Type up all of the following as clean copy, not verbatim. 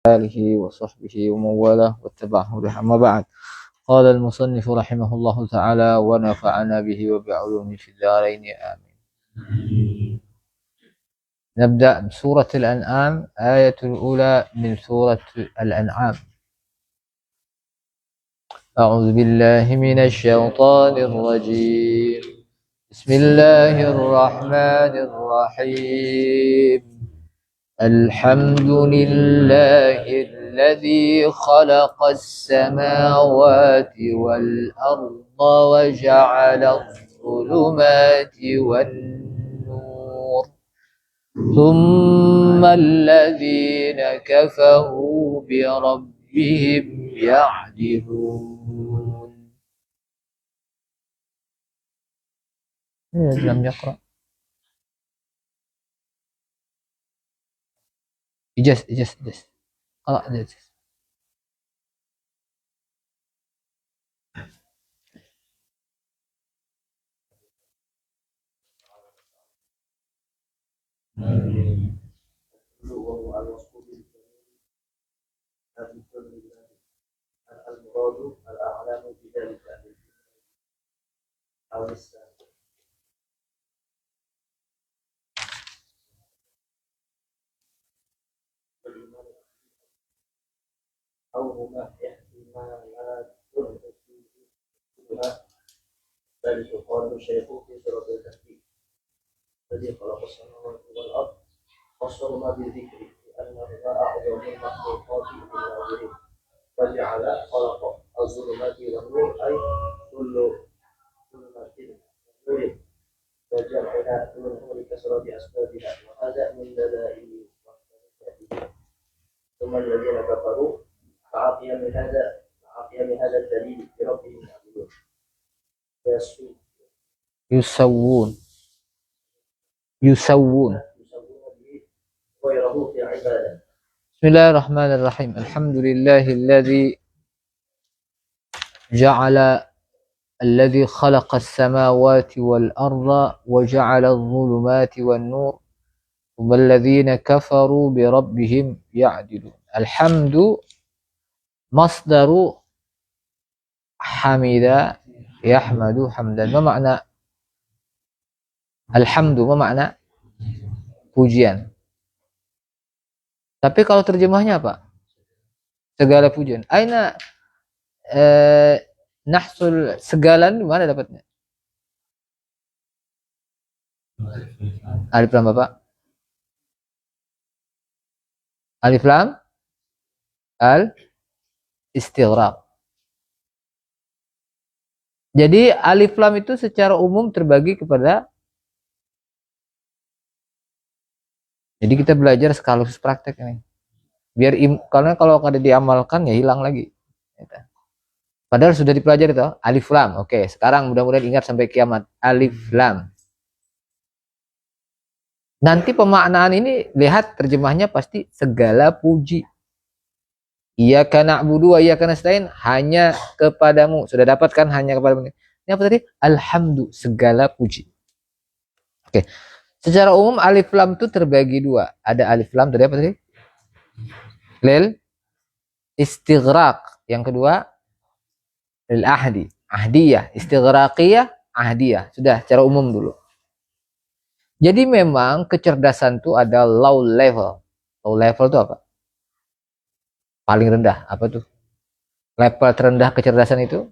آله وصحبه ومن والاه واتبع هداه. أما بعد، قال المصنف رحمه الله تعالى ونفعنا به وبعلومه في الدارين آمين. نبدأ بسورة الأنعام، آية الأولى من سورة الأنعام. أعوذ بالله من الشيطان الرجيم. بسم الله الرحمن الرحيم. الحمد لله الذي خلق السماوات والأرض وجعل الظلمات والنور ثم الذين كفروا بربهم يعدلون. لم يقرأ إجاز قرأ إجاز. المراد الأعلام بذلك أو السابق أو هما احتمالات بل يقال الشيخ في سورة التحديد الذي خلق السماوات والأرض فصلنا بذكره لأنهما أعظم المخلوقات بالناظرين وجعل خلق الظلمات والنور أي كل ظلمات نور وجعلها من نور كسرة أسبابها وهذا من دلائل ثم الذين كفروا فعطي من هذا الدليل بربهم يعبدون يسوون غيره في عباده. بسم الله الرحمن الرحيم. الحمد لله الذي خلق السماوات والأرض وجعل الظلمات والنور ثم الذين كفروا بربهم يعدلون. الحمد مصدر حمد يحمد حمدا. ما معنى الحمد? ما معنى pujian? Tapi kalau terjemahnya apa? Segala pujian. Aina nahsul segalan, di mana dapatnya? Alif lam Bapak? Alif lam al istighraq. Jadi alif lam itu secara umum terbagi kepada, jadi kita belajar sekaligus praktek ini. Biar karena kalau kada diamalkan ya hilang lagi. Padahal sudah dipelajari toh, alif lam. Oke, sekarang mudah-mudahan ingat sampai kiamat. Alif lam. Nanti pemaknaan ini lihat terjemahnya pasti segala puji. Iyyaka na'budu wa iyyaka nasta'in, hanya kepadamu. Sudah dapatkan hanya kepadamu. Ini apa tadi? Alhamdu, segala puji. Oke. Secara umum alif lam itu terbagi dua. Ada alif lam tadi apa tadi? Lil istighraq. Yang kedua lil ahdi. Ahdiyah, istighraqiyah, ahdiyah. Sudah secara umum dulu. Jadi memang kecerdasan itu ada low level. Low level itu apa? Paling rendah. Apa tuh? Level terendah kecerdasan itu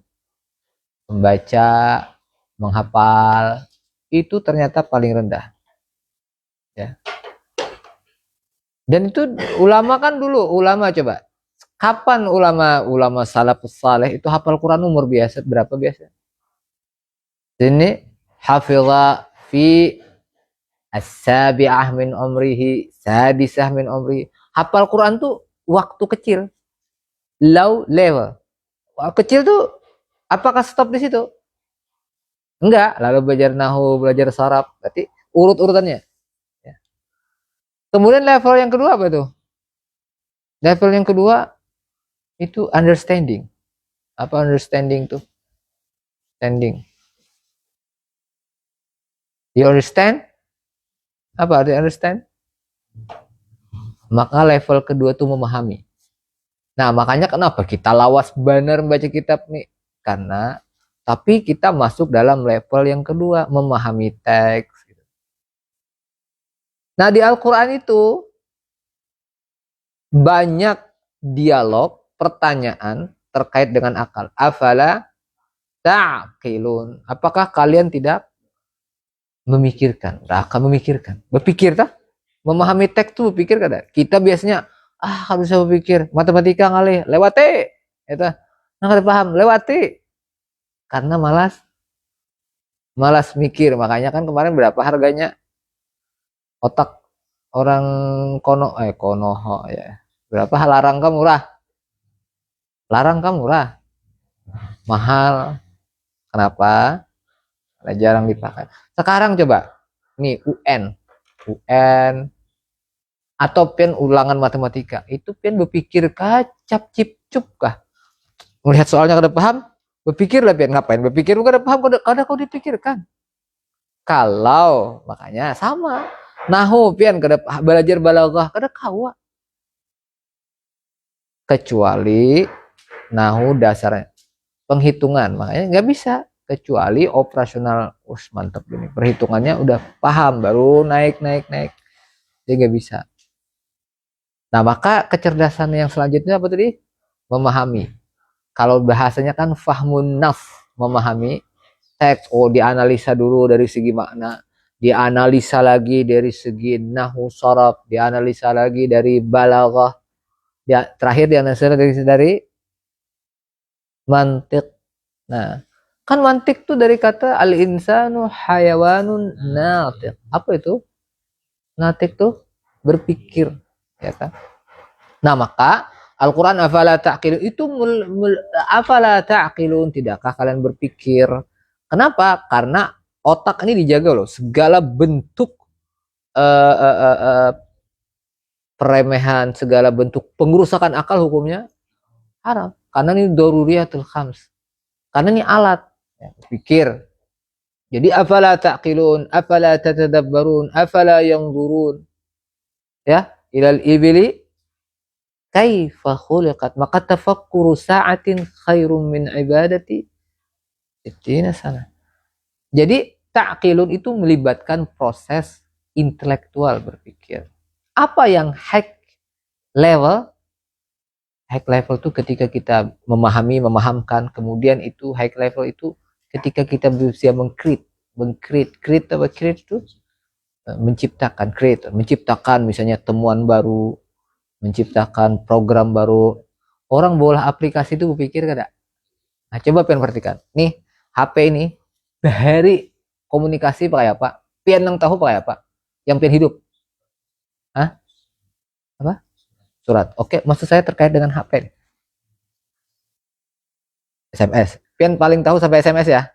membaca, menghafal, itu ternyata paling rendah. Ya. Dan itu ulama kan dulu, ulama coba. Kapan ulama salafus saleh itu hafal Quran umur biasa berapa biasa? Ini hafidha fi as-sabi'ah min umrihi, sadisah min umrihi. Hafal Quran tuh waktu kecil. Low level. Kecil tuh apakah stop di situ? Enggak, lalu belajar nahu, belajar saraf, berarti urut-urutannya. Ya. Kemudian level yang kedua apa tuh? Level yang kedua itu understanding. Apa understanding tuh? Standing. You understand? Apa arti understand? Maka level kedua itu memahami. Nah, makanya kenapa kita lawas benar membaca kitab nih? Karena tapi kita masuk dalam level yang kedua, memahami teks. Nah, di Al-Qur'an itu banyak dialog, pertanyaan terkait dengan akal. Afala ta'qilun. Apakah kalian tidak memikirkan? Nah, akan memikirkan. Berpikir tak? Memahami teks tuh berpikir kada? Kita biasanya harus bisa berpikir. Matematika ngalih, lewati. Itu. Nah, kada paham, lewati. Karena malas mikir. Makanya kan kemarin berapa harganya otak orang konoho ya. Berapa larang kan murah. Larang kan murah. Mahal. Kenapa? Karena jarang dipakai. Sekarang coba nih UN atau pian ulangan matematika itu pian berpikir kacap cip cup kah melihat soalnya kada paham berpikir lah pian ngapain berpikir kada paham kada kau dipikirkan kalau makanya sama nahu pian kada belajar balaghah kada kawa kecuali nahu dasarnya penghitungan makanya nggak bisa kecuali operasional mantap ini perhitungannya udah paham baru naik dia nggak bisa. Nah, maka kecerdasan yang selanjutnya apa tadi? Memahami. Kalau bahasanya kan fahmun naf, memahami teks. Oh, dianalisa dulu dari segi makna, dianalisa lagi dari segi nahwu sharaf, dianalisa lagi dari balaghah, terakhir dianalisa dari mantiq. Nah, kan mantiq tuh dari kata al-insanu hayawanun natiq. Apa itu? Natiq tuh berpikir, ya kan? Nah, maka Al-Quran afala ta'qilun itu afala ta'qilun tidakkah kalian berpikir? Kenapa? Karena otak ini dijaga loh. Segala bentuk uh, uh, uh, uh, peremehan, segala bentuk pengerusakan akal hukumnya haram. Karena ini daruriyatul khams. Karena ini alat. Ya, pikir. Jadi afala ta'qilun, afala tatadabbarun, afala yanzurun. Ya, ilal ibili kaifa khuliqat maka tafakkuru sa'atin khairum min ibadati sittina sana. Jadi ta'qilun itu melibatkan proses intelektual berpikir. Apa yang high level? High level itu ketika kita memahamkan, kemudian itu high level itu ketika kita berusaha create itu menciptakan misalnya temuan baru, menciptakan program baru. Orang bola aplikasi itu berpikir kada. Nah, coba pian perhatikan. Nih, HP ini bahari komunikasi pakai apa? Pian yang tahu pakai apa? Yang pian hidup. Hah? Apa? Surat. Oke, maksud saya terkait dengan HP. SMS. Pian paling tahu sampai SMS ya?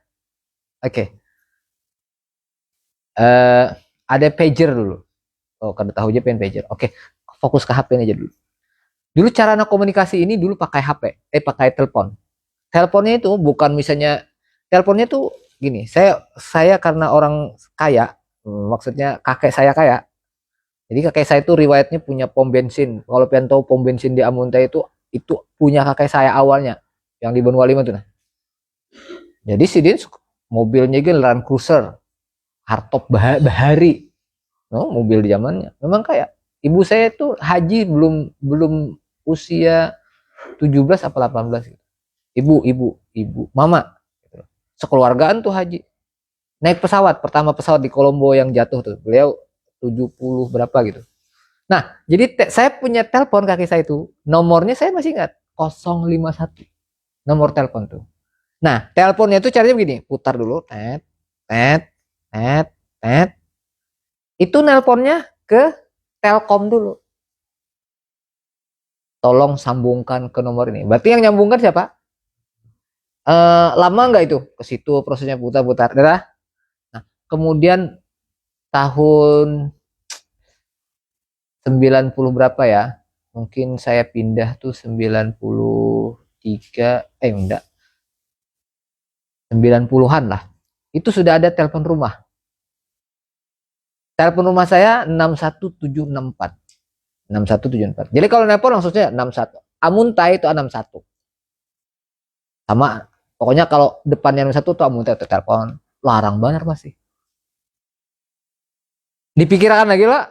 Oke. Ada pager dulu. Oh, kada tahu aja pian pager. Oke, fokus ke HP aja dulu. Dulu cara komunikasi ini dulu pakai HP, pakai telepon. Teleponnya itu bukan misalnya teleponnya tuh gini. Saya karena orang kaya, maksudnya kakek saya kaya. Jadi kakek saya itu riwayatnya punya pom bensin. Kalau pian tahu pom bensin di Amuntai itu punya kakek saya awalnya yang di Bonwali itu nah. Jadi si Din mobilnya gitu Land Cruiser, hardtop bahari. No, mobil di zamannya. Memang kaya. Ibu saya itu haji belum usia 17 apa 18 gitu. Ibu, mama. Gitu. Sekeluargaan tuh haji. Naik pesawat, pertama pesawat di Kolombo yang jatuh tuh. Beliau 70 berapa gitu. Nah, jadi saya punya telepon kaki saya itu. Nomornya saya masih ingat. 051. Nomor telepon tuh. Nah, teleponnya itu caranya begini. Putar dulu. Tet. Itu nelponnya ke Telkom dulu. Tolong sambungkan ke nomor ini. Berarti yang nyambungkan siapa? Lama nggak itu? Ke situ prosesnya putar-putar. Nah, kemudian tahun 90 berapa ya? Mungkin saya pindah tuh 93, enggak. 90-an lah. Itu sudah ada telepon rumah. Telepon rumah saya 61764. 61764. Jadi kalau nelpon langsung saja 61. Amuntai itu 61. Sama, pokoknya kalau depannya 61 tuh amuntai atau telepon. Larang banget masih. Dipikirkan lagi lah.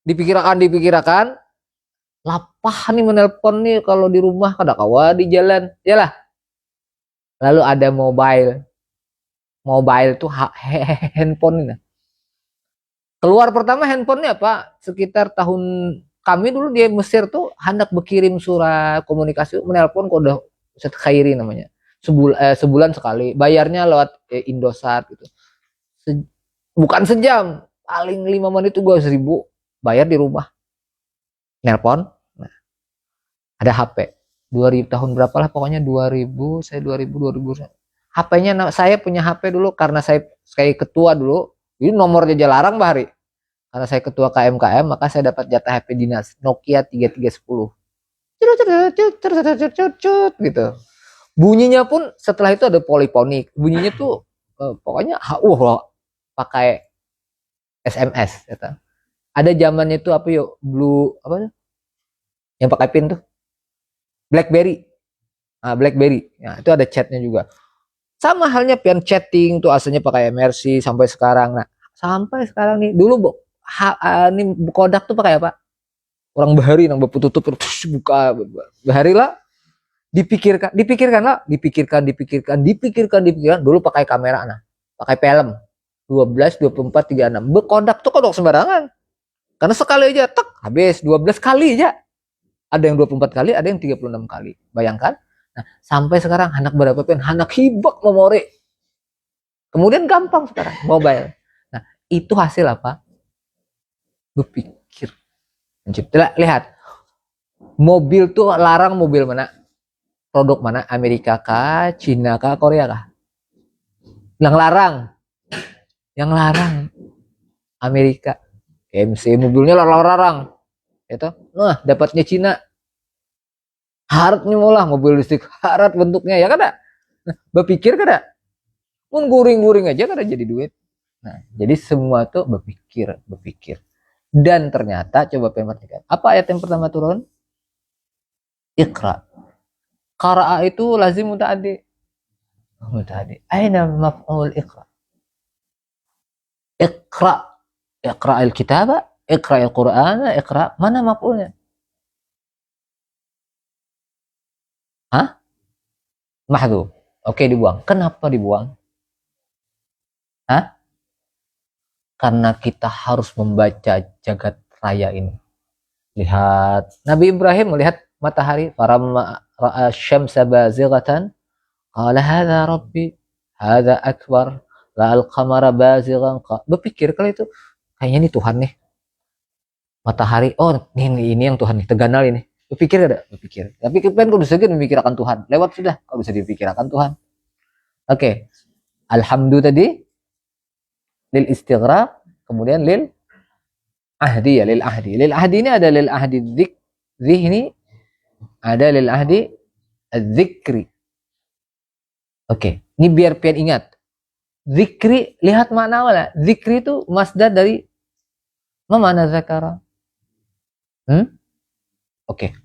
Dipikirkan. Lapah nih menelpon nih kalau di rumah kada kawa di jalan. Yalah. Lalu ada mobile. Mobile tuh handphone ini. Keluar pertama handphonenya apa? Sekitar tahun kami dulu di Mesir tuh hendak berkirim surat komunikasi menelpon kok udah Ustaz Khairi namanya. Sebulan sekali. Bayarnya lewat Indosat gitu. Bukan sejam, paling 5 menit itu gue 1.000 bayar di rumah. Nelpon. Nah, ada HP. 2000 tahun berapa lah pokoknya 2000, saya 2000. HP-nya saya punya HP dulu karena saya ketua dulu. Ini nomornya aja larang Bahari. Karena saya ketua KMKM, maka saya dapat jatah HP dinas Nokia 3310. Gitu. Bunyinya pun setelah itu ada poliponik. Bunyinya tuh pokoknya pakai SMS gitu. Ada zamannya tuh apa yuk blue apa yang pakai pin tuh BlackBerry. Nah, BlackBerry. Nah, itu ada chatnya juga. Sama halnya pian chatting tuh asalnya pakai MRC sampai sekarang. Nah, sampai sekarang nih dulu nih Kodak tuh pakai apa? Orang Bahari nang tutup buka Bahari lah dipikirkan dulu pakai kamera nah pakai film 12 24 36 Kodak tuh kodok sembarangan karena sekali aja tek habis 12 kali aja ada yang 24 kali ada yang 36 kali bayangkan. Nah, sampai sekarang anak berapa pun anak hibak memori kemudian gampang sekarang mobile. Nah, itu hasil apa? Berpikir mencipta. Lihat mobil tuh larang mobil mana produk mana Amerika kah Cina kah Korea kah yang larang Amerika MC mobilnya larang itu nah dapatnya Cina harapnya malah mobil listrik harap bentuknya ya kada nah, berpikir kada pun guring aja kada jadi duit. Nah jadi semua tuh berpikir dan ternyata coba perhatikan apa ayat yang pertama turun Iqra. Qara'a itu lazim muta'addi. Aina maf'ul iqra? Iqra. Iqra al-kitaba, iqra al-Qur'ana, iqra. Mana maf'ulnya? Hah? Mahdhuf. Oke, dibuang. Kenapa dibuang? Hah? Karena kita harus membaca jagat raya ini. Lihat Nabi Ibrahim melihat matahari faramma ra'a syamsa bazighatan qala hadza rabbi hadza akbar la'al qamara bazighan berpikir kalau itu kayaknya ini Tuhan nih matahari oh ini yang Tuhan nih teganal ini berpikir ada berpikir tapi kan kalau bisa memikirkan Tuhan lewat sudah kalau bisa dipikirkan Tuhan. Oke. Alhamdulillah tadi lil istighraq kemudian lil ahdi ya lil ahdi ini ada lil ahdi dzihni ada lil ahdi adzikri. Oke, ini biar pian ingat. Zikri, lihat makna awalnya. Zikri itu masdar dari mana zakara? Oke.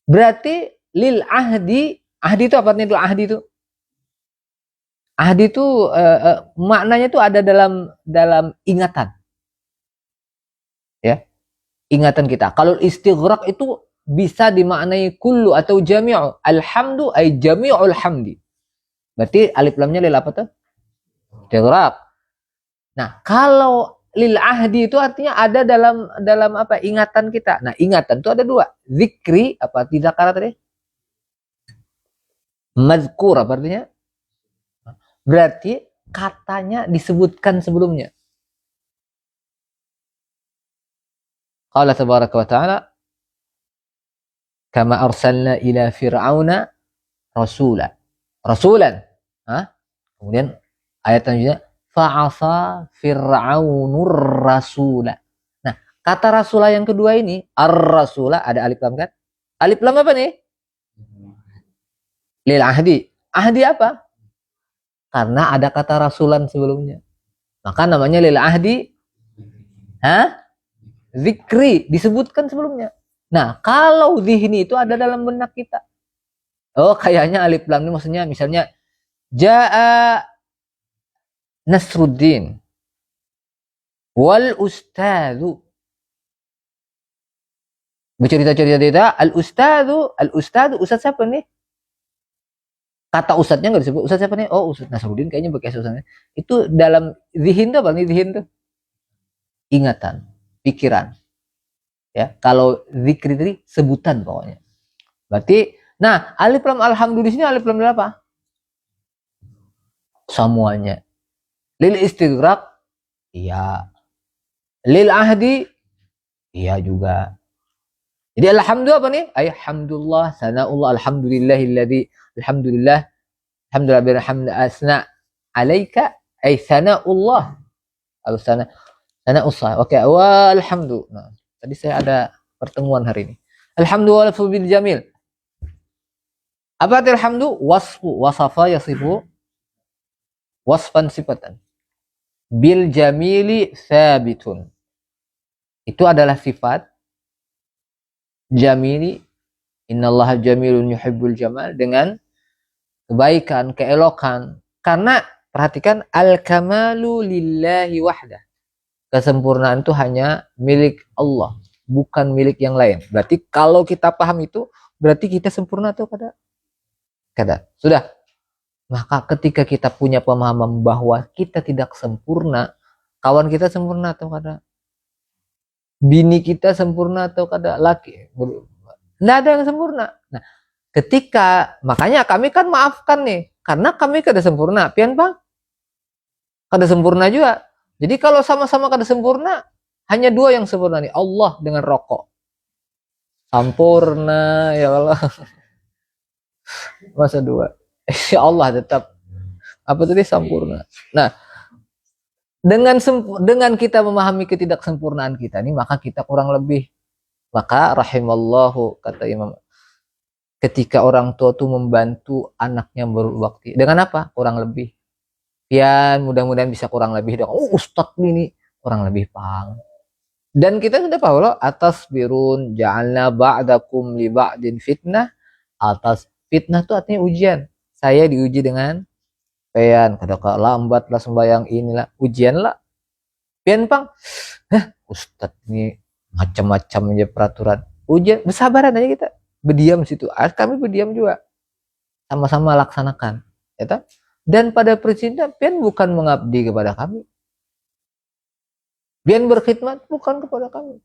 Berarti lil ahdi itu apa nih itu ahdi itu? Ahdi itu maknanya itu ada dalam ingatan. Ya. Ingatan kita. Kalau istighraq itu bisa dimaknai kullu atau jami'u. Alhamdu ay jami'ul hamdi. Berarti alif lamnya lil apa tuh? Istighraq. Nah, kalau lil ahdi itu artinya ada dalam apa? Ingatan kita. Nah, ingatan itu ada dua. Zikri apa? Tidak kata tadi? Mazkur apa artinya? Berarti katanya disebutkan sebelumnya. Qala tabaraka wa ta'ala kama arsalna ila fir'auna rasulan. Kemudian ayat selanjutnya fa'asa fir'aunur rasula. Nah, kata rasula yang kedua ini ar-rasula ada alif lam kan? Alif lam apa nih? Lil ahdi. Ahdi apa? Karena ada kata rasulan sebelumnya. Maka namanya lil ahdi zikri disebutkan sebelumnya. Nah, kalau zihni itu ada dalam benak kita. Oh, kayaknya alif lam ini maksudnya misalnya jaa Nasruddin wal ustadu. Bercerita-cerita al ustadu ustad siapa nih? Kata ustadnya nggak disebut. Ustad siapa nih? Oh, Ustad Nasruddin kayaknya bekas ustadnya. Itu dalam zihin tuh apa nih? Zihin tuh ingatan, pikiran. Ya, kalau zikri tadi sebutan pokoknya. Berarti, nah alif lam alhamdulillah di sini alif lam apa? Semuanya. Lil istighraq, iya. Lil ahdi, iya juga. Jadi alhamdulillah apa nih? Alhamdulillah, sanaullah, alhamdulillahilladzi, alhamdulillah, alhamdulillah birhamd asna alaika, sanaullah. Atau sanaullah. Oke, walhamdulillah. Nah, tadi saya ada pertemuan hari ini. Alhamdulillah bil jamil. Apa arti alhamdu? Wasfu, wasafa yasifu, wasfan sifatan. Bil jamili sabitun. Itu adalah sifat jamili. Innallaha jamilun yuhibbul jamal, dengan kebaikan, keelokan. Karena perhatikan al-kamalu lillahi wahdah. Kesempurnaan itu hanya milik Allah, bukan milik yang lain. Berarti kalau kita paham itu, berarti kita sempurna atau kada? Sudah. Maka ketika kita punya pemahaman bahwa kita tidak sempurna, kawan kita sempurna atau kada? Bini kita sempurna atau kada? Laki. Tidak ada yang sempurna. Nah, ketika, makanya kami kan maafkan nih. Karena kami kada sempurna. Pian bang? Kada sempurna juga. Jadi kalau sama-sama kada sempurna, hanya dua yang sempurna nih. Allah dengan rokok. Sampurna, ya Allah. Masa dua? Ya Allah tetap. Apa tadi sampurna? Nah, dengan kita memahami ketidaksempurnaan kita nih, maka kita kurang lebih. Maka rahimallahu, kata Imam, ketika orang tua tuh membantu anaknya berbakti. Dengan apa? Kurang lebih. Ya, mudah-mudahan bisa kurang lebih dong. Oh, Ustadz ini kurang lebih paham. Dan kita sudah paham loh, atas birun ja'alna ba'dakum li ba'din fitnah. Atas fitnah itu artinya ujian. Saya diuji dengan pian, kadang lambat lah sembayang inilah, ujian lah. Pian pang, Ustadz ini macam-macam aja peraturan. Ujian, bersabaran aja kita. Berdiam situ. Kami berdiam juga. Sama-sama laksanakan. Ya, dan pada prinsipnya pian bukan mengabdi kepada kami. Pian berkhidmat bukan kepada kami.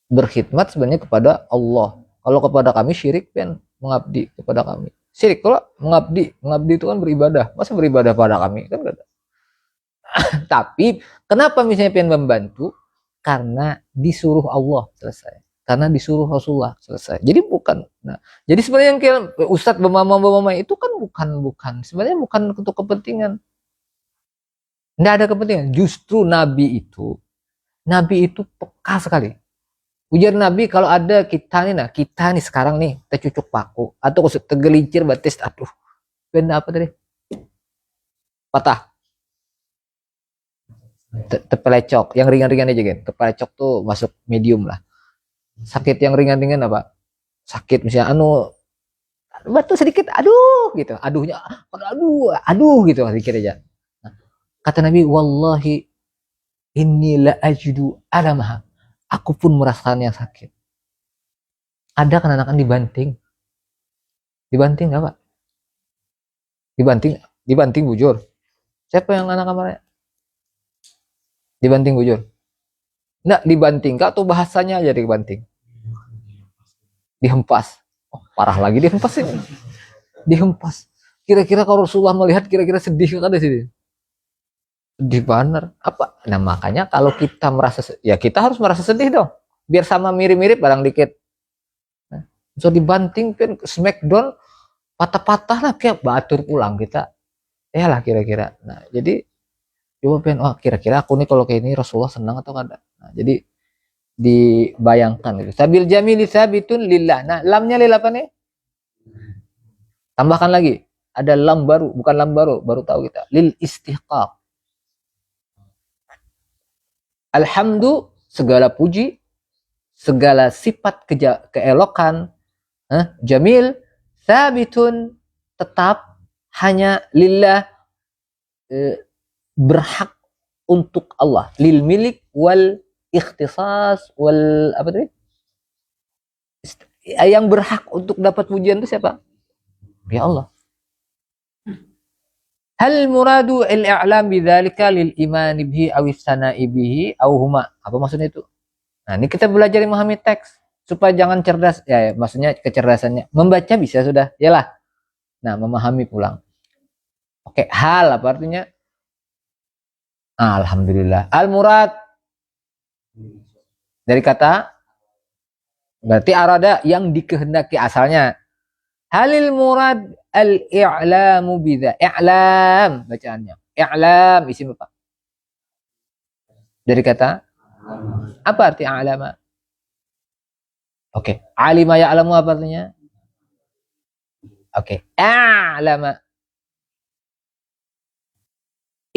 Berkhidmat sebenarnya kepada Allah. Kalau kepada kami syirik, pian mengabdi kepada kami. Syirik, kalau mengabdi itu kan beribadah. Masa beribadah pada kami? Kan enggak ada. Tapi kenapa misalnya pian membantu? Karena disuruh Allah, selesai. Karena disuruh Rasulullah, selesai. Jadi bukan. Nah, jadi sebenarnya yang Ustadz bemama itu kan bukan. Sebenarnya bukan untuk kepentingan. Nggak ada kepentingan. Justru Nabi itu peka sekali. Ujar Nabi, kalau ada kita nih sekarang nih, kita cucuk paku atau tergelincir batis, aduh, benda apa tadi? Patah. Terpelecok, yang ringan-ringan aja kan. Terpelecok tuh masuk medium lah. Sakit yang ringan-ringan apa? Sakit misalnya batu sedikit, aduh gitu. Aduh gitu sedikit aja. Nah, kata Nabi, wallahi inni la ajidu alamaha. Aku pun merasakan yang sakit. Ada kan anak-anak dibanting. Dibanting enggak, Pak? Dibanting bujur. Siapa yang anak kamarnya? Dibanting bujur. Enggak dibanting, Kak, tuh bahasanya aja dibanting. Dihempas. Oh, parah lagi dihempas ini. Dihempas. Kira-kira kalau Rasulullah melihat kira-kira sedih kan ada sini. Sedih banget. Apa? Nah, makanya kalau kita merasa, ya kita harus merasa sedih dong. Biar sama mirip-mirip barang dikit. Nah, so dibanting kan smackdown, patah-patah lah kayak batur pulang kita. Ya lah kira-kira. Nah, jadi coba pengen, oh kira-kira aku nih kalau kayak ini Rasulullah senang atau enggak. Nah, jadi dibayangkan gitu. Sabil jamili sabitun lillah. Nah, lamnya lil apa nih? Tambahkan lagi. Ada lam baru, bukan lam baru tahu kita. Lil istihqaq. Alhamdu, segala puji, segala sifat keelokan, jamil, thabitun, tetap hanya lillah, berhak untuk Allah, lil milik wal ikhtisas wal apa tadi? Yang berhak untuk dapat pujian itu siapa? Ya Allah. Hal muradu al-i'lam bidzalika lil iman bihi aw sana'i bihi aw huma. Apa maksudnya itu? Nah, ini kita belajar memahami teks supaya jangan cerdas ya, maksudnya kecerdasannya. Membaca bisa sudah, yalah. Nah, memahami pulang. Oke, hal apa artinya? Alhamdulillah. Al-murad dari kata berarti arada yang dikehendaki asalnya. Halil murad al-i'lamu bidza. I'lam bacaannya. I'lam isim apa? Dari kata apa arti a'lama? Oke, alima ya'lamu apa artinya? Oke, a'lama.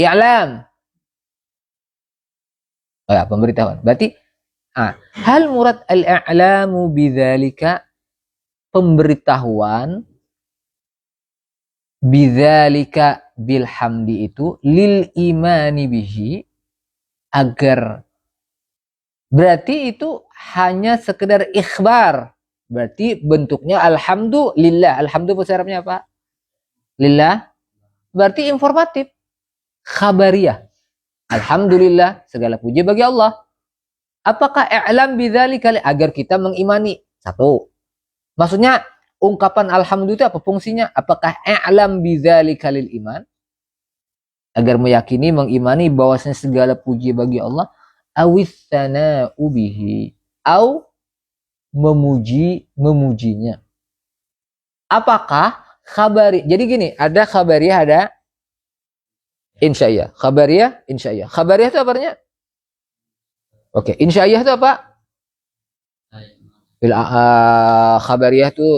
I'lam. Oh ya, pemberitahuan. Berarti hal murad al-i'lamu bidzalika, pemberitahuan, bidzalika bilhamdi itu lil imani bihi, agar, berarti itu hanya sekedar ikhbar, berarti bentuknya alhamdulillah. Alhamdulillah bahasa Arabnya apa? Lillah, berarti informatif, khabariyah. Alhamdulillah, segala puji bagi Allah. Apakah i'lam bidzalika, agar kita mengimani? Satu. Maksudnya ungkapan alhamdulillah itu apa fungsinya? Apakah i'lam bidzalika lil iman? Agar meyakini, mengimani bahwasanya segala puji bagi Allah, awis sana'u bihi, au memujinya. Apakah khabari? Jadi gini, ada khabariyah, ada insya'iyah. Khabariyah, insya'iyah. Khabariyah itu apa artinya? Oke, insya'iyah itu apa? Khabariyah itu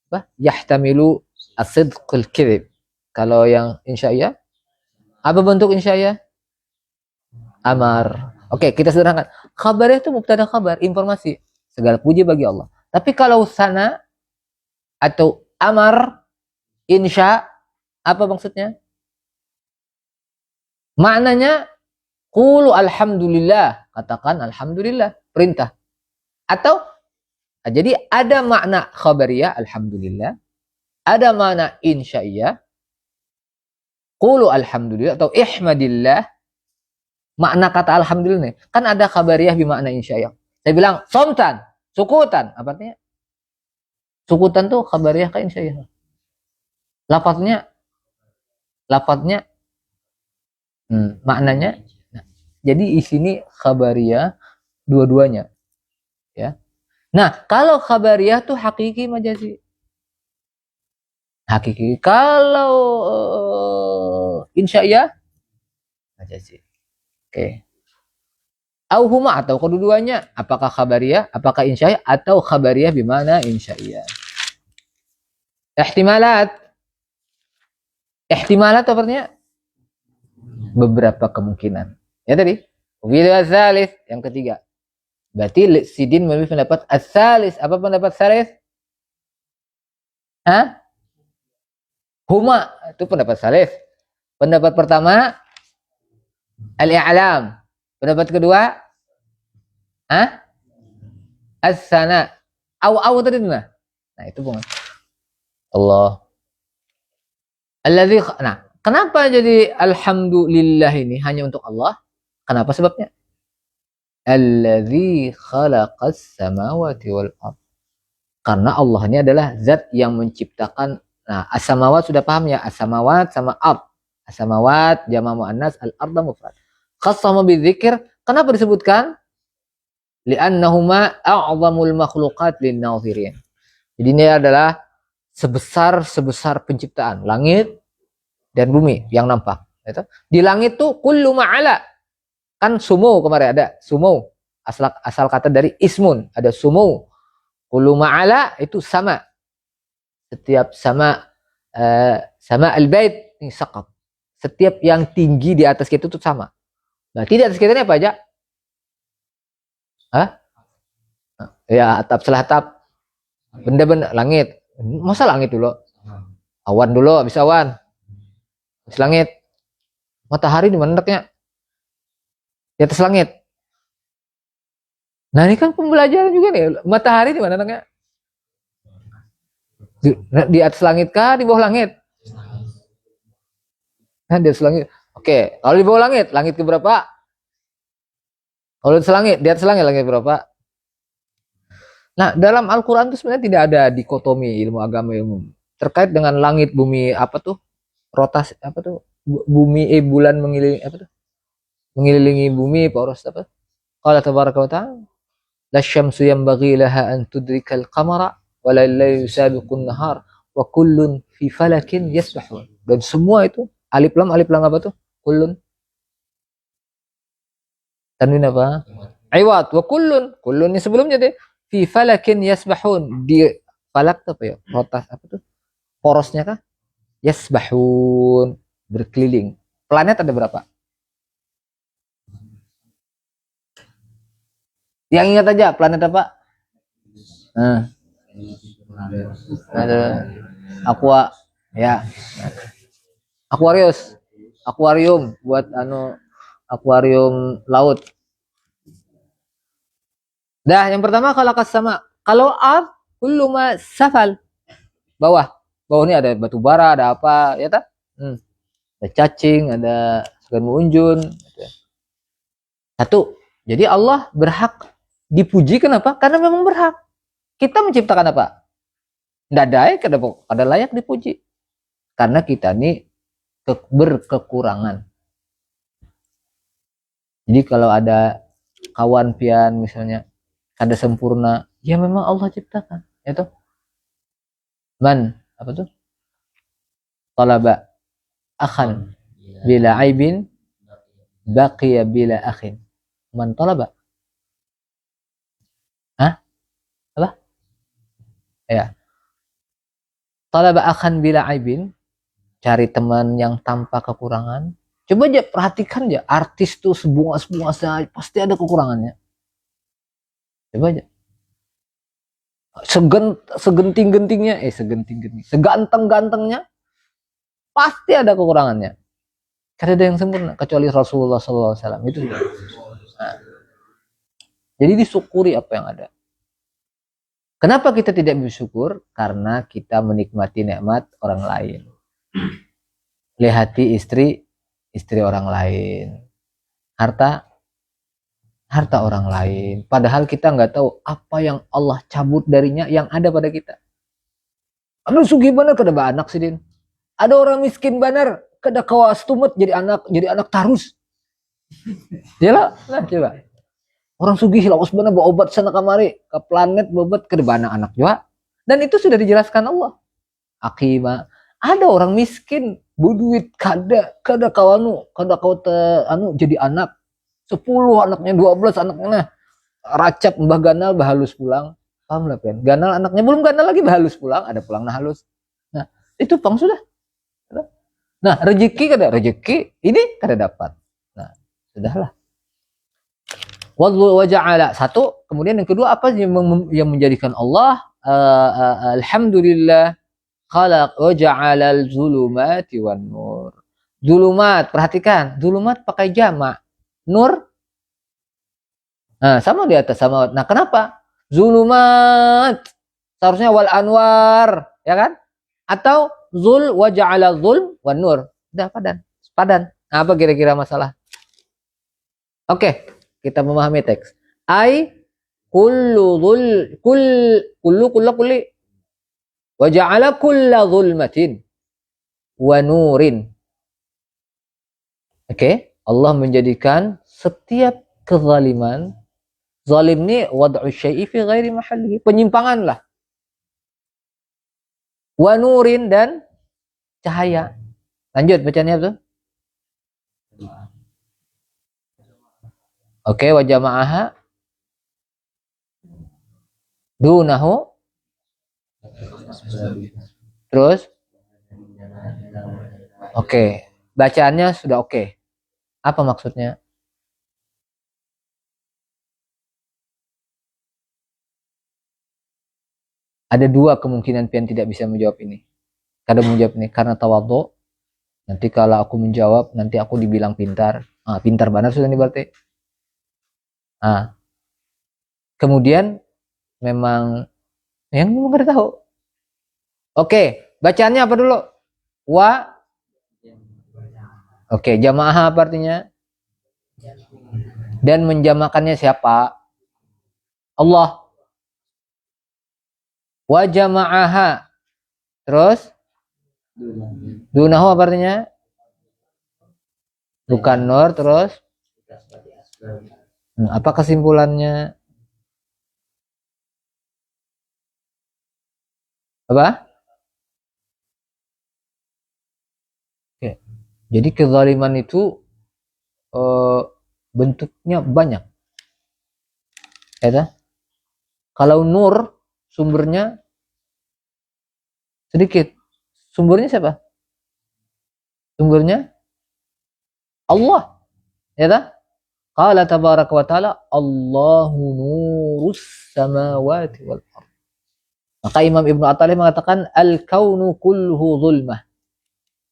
apa? Yahtamilu as-sidqul kadzib. Kalau yang insya'iyah, apa bentuk insya'iyah? Amar. Oke, kita sederhanakan. Khabariyah itu mubtada khabar, informasi. Segala puji bagi Allah. Tapi kalau sana atau amar, insya, apa maksudnya? Maknanya qulu alhamdulillah, katakan alhamdulillah, perintah. Atau jadi ada makna khabariyah alhamdulillah, ada makna insya'iyah, qulu alhamdulillah atau ihmadillah. Makna kata alhamdulillah nih, kan ada khabariyah bimakna insya'iyah. Saya bilang somtan, sukutan, apa artinya? Sukutan tuh khabariyah ke insya'iyah. Lafadznya maknanya. Nah, jadi di sini khabariyah dua-duanya, ya. Nah, kalau khabariyah tuh hakiki majazi. Hakiki. Kalau insya'iyah majazi. Oke. Auhuma atau keduanya, apakah khabariyah, apakah insya'iyah, atau khabariyah bimana insya'iyah. Ihtimalat. Ihtimalat apa artinya? Beberapa kemungkinan. Ya tadi. Wila tsalits, yang ketiga. Berarti Sidin memilih pendapat as-salis. Apa pendapat salis? Huma, itu pendapat salis. Pendapat pertama al-i'lam. Pendapat kedua as-sana. Au tadi mana? Nah, itu bukan. Allah. Alladzi, nah, kenapa jadi alhamdulillah ini hanya untuk Allah? Kenapa sebabnya? Alladzi khalaqas samawati wal ard. Karena Allah ini adalah zat yang menciptakan. Nah, as-samawat sudah paham ya, as-samawat sama ard. As-samawat jama' muannas, al-ardh mufrad. Khassama bidzikr, kenapa disebutkan? Li'annahuma a'zamul makhluqat lin-nazirin. Jadi ini adalah sebesar penciptaan langit dan bumi yang nampak. Di langit tuh kullu ma'ala. Kan sumu kemarin ada sumu. Asal kata dari ismun, ada sumu. Kullu ma'ala itu sama. Setiap sama al-bait ini saqaf. Setiap yang tinggi di atas kita itu sama. Berarti di atas kita ini apa aja? Hah? Ya, atap setelah atap. Benda-benda langit. Masa langit dulu? Awan dulu, habis awan. Habis langit. Matahari di mana letaknya? Di atas langit. Nah, ini kan pembelajaran juga nih. Matahari di mana letaknya? Di atas langit kah? Di bawah langit? Nah, di atas langit. Oke, kalau di bawah langit, langit ke berapa? Kalau di atas langit, langit berapa? Nah, dalam Al-Quran itu sebenarnya tidak ada dikotomi ilmu agama ilmu terkait dengan langit bumi apa tuh rotasi apa tuh bumi bulan mengelilingi apa tuh mengelilingi bumi poros apa? Qala tabaraka wa ta'ala la syamsu yanbaghi laha an tudrikal qamara wa la laylu sabiqun nahar wa kullun fi falakin yasbahun. Dan semua itu alif lam apa tuh? Kullun tanwin apa? Iwat wa kullun ini sebelumnya deh fi falakin yasbahun di falak apa ya? Rotas apa tuh? Porosnya kah? Yasbahun berkeliling. Planet ada berapa? Yang ingat aja planet apa? Nah, ada aqua ya. Aquarius. Akuarium buat akuarium laut. Dah, yang pertama kalau sama. Kalau ard kullu ma safal. Bawah. Bawah ini ada batu bara, ada apa, ya tak? Ada cacing, ada segan unjun. Satu. Jadi Allah berhak dipuji kenapa? Karena memang berhak. Kita menciptakan apa? Tidak ada kada layak dipuji. Karena kita ini berkekurangan. Jadi kalau ada kawan pian misalnya kada sempurna, ya memang Allah ciptakan, ya toh. Man, apa tuh? Talaba akhan bila aibin baqiya bila akhin. Man talaba. Hah? Apa? Ya. Talaba akhan bila aibin, cari teman yang tanpa kekurangan. Coba aja perhatikan aja, artis tuh sebunga-sebunga saja pasti ada kekurangannya. Coba aja. Segenting-gentingnya, seganteng-gantengnya pasti ada kekurangannya. Karena ada yang sempurna kecuali Rasulullah SAW itu. Nah, jadi disyukuri apa yang ada. Kenapa kita tidak bersyukur? Karena kita menikmati nikmat orang lain. Lihati istri orang lain, harta orang lain. Padahal kita nggak tahu apa yang Allah cabut darinya yang ada pada kita. Ada sugih bener kada anak sih Din. Ada orang miskin bener kada kawas tumet jadi anak tarus. Jelas lah coba. Orang sugih lawas bener bawa obat sana kamari ke planet bobat ke anak juga. Dan itu sudah dijelaskan Allah. Akima. Ada orang miskin, buduit kada kawanu, kada kau jadi anak. 10 anaknya, 12 anaknya nah. Racap mbah ganal bahalus pulang. Paham lah kan? Ganal anaknya belum ganal lagi bahalus pulang, ada pulang nah halus. Nah, itu pang sudah. Nah, rezeki ini kada dapat. Nah, sudahlah. Waja'ala satu, kemudian yang kedua apa yang menjadikan Allah alhamdulillah khalaq waja'ala al-zulumati wan nur. Zulumat, perhatikan, zulumat pakai jamak. Nur nah, sama di atas sama. Nah, kenapa? Zulumat seharusnya wal anwar, ya kan? Atau zul waja'ala zulm wan nur. Udah padan. Nah, apa kira-kira masalah? Oke, kita memahami teks. Ai kullu kulli wa ja'ala kulla zulmatin wa nurin. Oke, Allah menjadikan setiap kezaliman, zalim ini wad'u syai'i fi ghairi mahallihi, penyimpangan lah. Wa nurin dan cahaya. Lanjut bacanya tuh. Oke, wa jama'aha dunahu. Terus oke, bacaannya sudah oke. Apa maksudnya? Ada dua kemungkinan pian tidak bisa menjawab ini. Kadang menjawab ini karena tawadhu. Nanti kalau aku menjawab, nanti aku dibilang pintar. Pintar benar sudah nih berarti. Kemudian memang yang nggak tahu. Oke, bacaannya apa dulu? Oke, jamaah apa artinya? Dan menjamakannya siapa? Allah. Wa jama'aha. Terus? Dunahu apa artinya? Bukan nur, terus? Apa kesimpulannya? Apa? Oke. Jadi kezaliman itu bentuknya banyak. Ya, kalau nur sumbernya sedikit. Sumbernya siapa? Sumbernya Allah. Ya tak? Qala tabaraka wa ta'ala Allahu nurus samawati wal ardh. Maka Imam Ibnu Athaillah mengatakan al-kaunu kulluhu zulmah.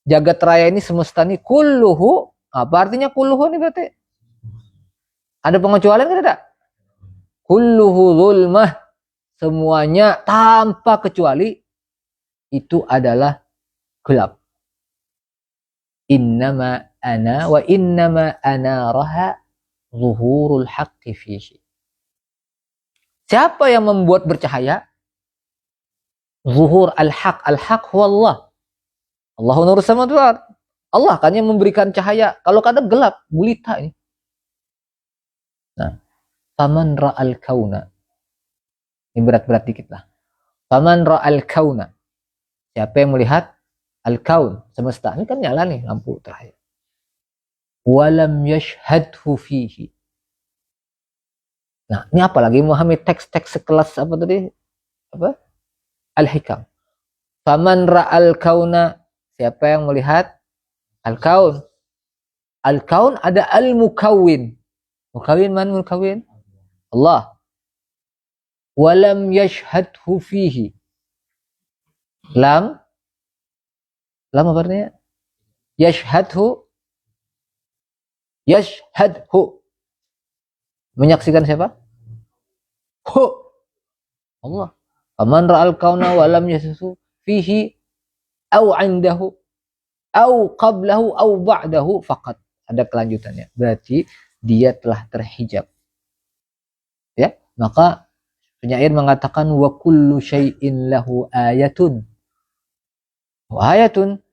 Jagat raya ini semesta ini kulluhu. Apa artinya kulluhu ini berarti? Ada pengecualian kan tidak? Kulluhu zulmah. Semuanya tanpa kecuali itu adalah gelap. Innama ana wa innama ana raha zuhurul haqqi fihi. Siapa yang membuat bercahaya? Zuhur al-haq. Al-haq huwa Allah. Allahu nurus samawati wal ardh. Allah kan yang memberikan cahaya. Kalau kadang gelap, gulita ini. Nah, faman ra'al kauna. Ini berat-berat dikit lah. Faman ra'al kauna. Siapa yang melihat al-kaun, semesta. Ini kan nyala nih lampu terakhir. Walam yashhadhu fihi. Nah, ini apalagi memahami teks-teks sekelas apa tadi? Apa? Al-hikam. Faman ra'al kauna. Siapa yang melihat al-kaun? Al-kaun ada al-mukawwin. Mukawwin man mukawwin? Allah. Walam yashhadhu fihi. Lam apa artinya? Yashhadhu. Menyaksikan siapa? Allah. Faman ra'al kauna wa lam yashhadhu fihi au 'indahu au qablahu au ba'dahu faqat. Ada kelanjutannya. Berarti dia telah terhijab. Ya, maka penyair mengatakan wa kullu syai'in lahu ayatun. Wa ayatun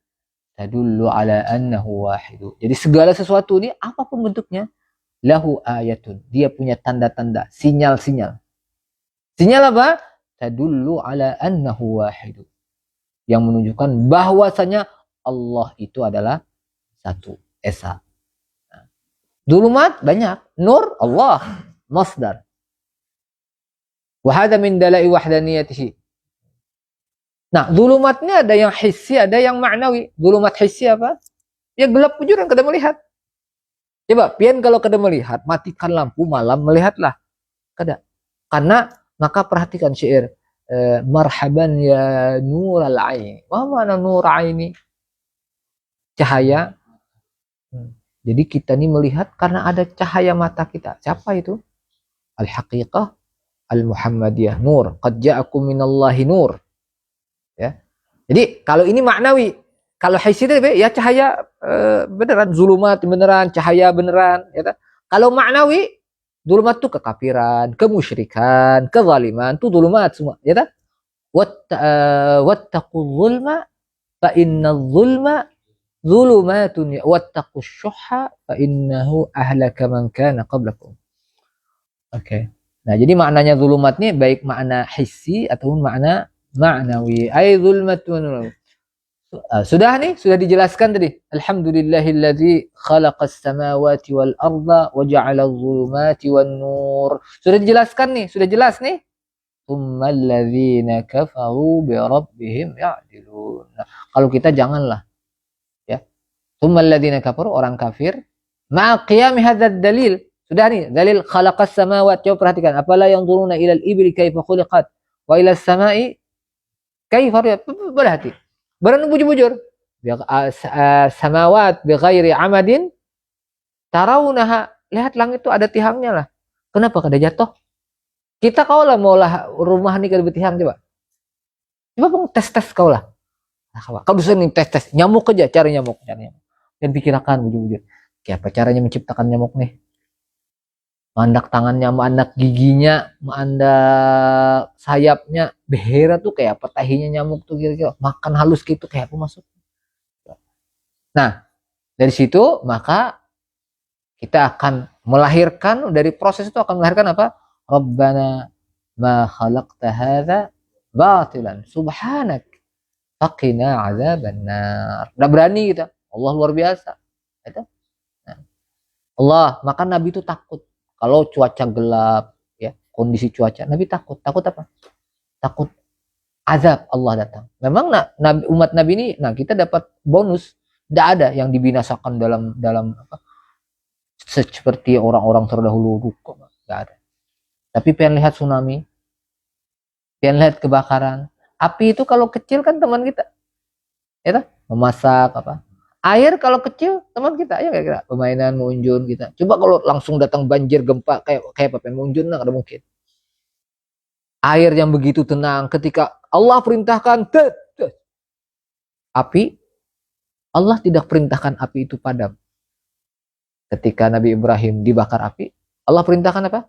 tadullu ala annahu wahidu. Jadi segala sesuatu ini apapun bentuknya lahu ayatun. Dia punya tanda-tanda, sinyal-sinyal. Sinyal apa? Tadullu ala annahu wahidu. Yang menunjukkan bahwasanya Allah itu adalah satu, esa. Zulumat banyak, nur Allah, masdar. Wa hadha min dala'i wahdaniyatihi. Nah, zulumatnya ada yang hissi, ada yang ma'nawi. Zulumat hissi apa? Ya gelap pujuran kada melihat. Coba, pian kalau kada melihat, matikan lampu malam, melihatlah. Kada. Karena maka perhatikan syair marhaban ya nural aini. Apa mana nur aini? Cahaya. Jadi kita ini melihat karena ada cahaya mata kita. Siapa itu? Al-haqiqah al-muhammadiyah nur. Qad ja'akum minallahi nur. Ya. Jadi kalau ini maknawi, kalau hissi itu ya cahaya beneran, zulumat beneran, cahaya beneran, ya. Kalau maknawi, zulumat itu kekafiran, kemusyrikan, kezaliman, itu zulumat semua, ya. Wattaqul zulma fa inna zulma zulumatun wattaqus syuhha fa innahu ahlaka man kana qablakum. Oke. Nah, jadi maknanya zulumat ini baik makna hissi ataupun makna ma'nawi. Ay zulmatun. Sudah nih, sudah dijelaskan tadi. Alhamdulillahilladzi khalaqas samawati wal arda wa ja'ala adh-dhulumati wan nur. Sudah dijelaskan nih, sudah jelas nih. Tsummal ladzina kafaru bi rabbihim ya'dilun. Nah, kalau kita janganlah ya. Tsummal ladzina kafaru, orang kafir, ma'a qiyam hadzal dalil. Sudah nih, dalil khalaqas samawati. Coba perhatikan, apala yanzuruna ilal ibli kaifa khuliqat wa ilas samai Kaifa berhati. Baran bujur-bujur. Samawat bi ghairi amadin tarawunaha. Lihat langit itu ada tiangnya lah. Kenapa kada jatuh? Kita kau lah mau lah rumah nih kada bertiang coba. Coba bang tes kau lah. Nah, kau bisa nih tes nyamuk aja cari nyamuk. Dan pikirkan bujur-bujur. Kayak apa caranya menciptakan nyamuk nih? Mandak tangannya, mandak giginya, mandak sayapnya, behera tuh kayak apa tahinya nyamuk tuh kira-kira. Makan halus gitu kayak apa masuk. Nah, dari situ maka kita akan melahirkan, dari proses itu akan melahirkan apa? Rabbana ma khalaqta hadza batilan subhanak faqina azabannar. Udah berani kita. Allah luar biasa. Itu. Nah, Allah, maka Nabi itu takut. Kalau cuaca gelap, ya kondisi cuaca, Nabi takut. Takut apa? Takut azab Allah datang. Memang Nabi, umat Nabi ini, nah kita dapat bonus. Tidak ada yang dibinasakan dalam apa? Seperti orang-orang terdahulu. Tidak ada. Tapi pengen lihat tsunami, pengen lihat kebakaran. Api itu kalau kecil kan teman kita, ya, memasak apa? Air kalau kecil teman kita, ya kira-kira permainan mengunjun kita. Coba kalau langsung datang banjir gempa kayak apa mengunjun, nggak ada mungkin. Air yang begitu tenang ketika Allah perintahkan api, Allah tidak perintahkan api itu padam. Ketika Nabi Ibrahim dibakar api, Allah perintahkan apa?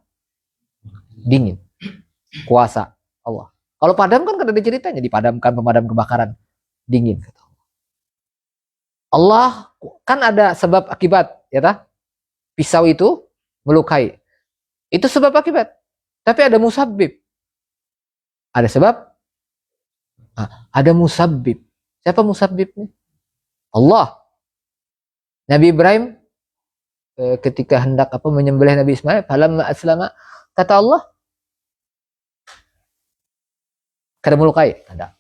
Dingin. Kuasa Allah. Kalau padam kan ada ceritanya, dipadamkan pemadam kebakaran, dingin. Allah kan ada sebab akibat, ya tak? Pisau itu melukai. Itu sebab akibat. Tapi ada musabbib. Ada sebab, ada musabbib. Siapa musabbibnya? Allah. Nabi Ibrahim ketika hendak menyembelih Nabi Ismail, falamma aslama, kata Allah, kada melukai, ada.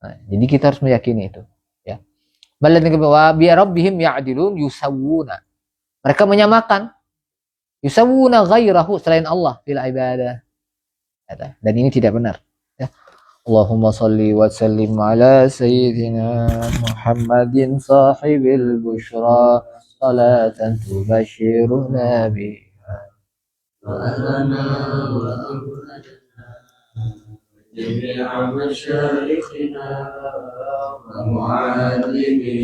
Nah, jadi kita harus meyakini itu. Baladin wa bi rabbihim ya'dilun yusawwuna. Mereka menyamakan yusawwuna ghairahu selain Allah fil ibadah. Dan ini tidak benar. Ya. Allahumma salli wa sallim ala sayyidina Muhammadin sahibil busyra salatan tubashiruna biha wa lana wa جميع مشايخنا ومعلمينا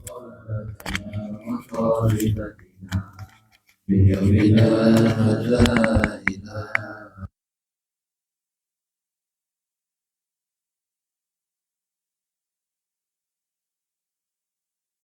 وطلبتنا وطالبتنا من يومنا هذا